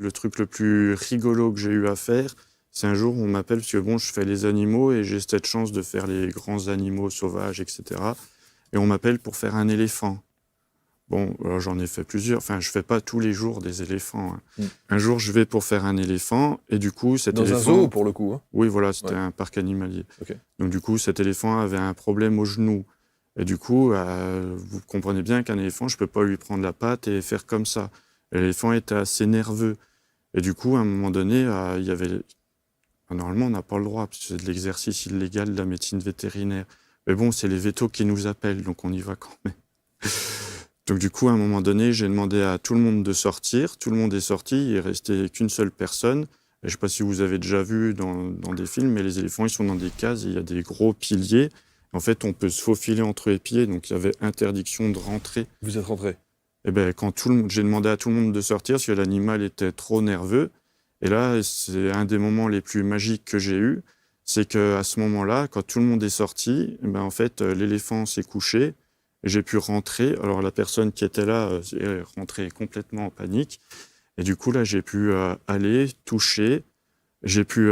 Le truc le plus rigolo que j'ai eu à faire, c'est un jour où on m'appelle, parce que bon, je fais les animaux et j'ai cette chance de faire les grands animaux sauvages, etc. Et on m'appelle pour faire un éléphant. Bon, alors j'en ai fait plusieurs. Enfin, je fais pas tous les jours des éléphants, hein. Un jour, je vais pour faire un éléphant et du coup, cet Dans un éléphant... zoo, pour le coup, hein. Oui, voilà, c'était Ouais. un parc animalier. Ok. Donc du coup, cet éléphant avait un problème au genou. Et du coup, vous comprenez bien qu'un éléphant, je peux pas lui prendre la patte et faire comme ça. L'éléphant était assez nerveux. Et du coup, à un moment donné, il y avait... Normalement, on n'a pas le droit, parce que c'est de l'exercice illégal de la médecine vétérinaire. Mais bon, c'est les vétos qui nous appellent, donc on y va quand même. Donc du coup, à un moment donné, j'ai demandé à tout le monde de sortir. Tout le monde est sorti, il est resté qu'une seule personne. Et je ne sais pas si vous avez déjà vu dans des films, mais les éléphants, ils sont dans des cases, il y a des gros piliers. En fait, on peut se faufiler entre les pieds, donc il y avait interdiction de rentrer. Vous êtes rentré. Et ben, quand j'ai demandé à tout le monde de sortir, parce que l'animal était trop nerveux. Et là, c'est un des moments les plus magiques que j'ai eu, c'est qu'à ce moment-là, quand tout le monde est sorti, eh ben, en fait, l'éléphant s'est couché, et j'ai pu rentrer. Alors la personne qui était là est rentrée complètement en panique. Et du coup, là, j'ai pu aller, toucher, j'ai pu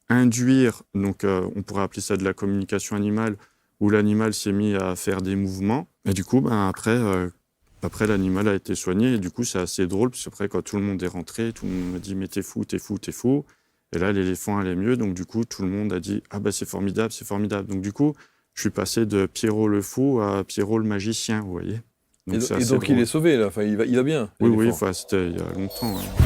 induire, donc on pourrait appeler ça de la communication animale, où l'animal s'est mis à faire des mouvements. Et du coup, ben, après, l'animal a été soigné. Et du coup, c'est assez drôle, parce qu'après, quand tout le monde est rentré, tout le monde m'a dit « mais t'es fou, t'es fou, t'es fou ». Et là, l'éléphant allait mieux. Donc du coup, tout le monde a dit « ah bah c'est formidable, c'est formidable ». Donc du coup, je suis passé de Pierrot le fou à Pierrot le magicien, vous voyez. Donc c'est Et assez donc il drôle. est sauvé, là. Enfin, il va bien, Oui, l'éléphant. enfin, c'était il y a longtemps, hein.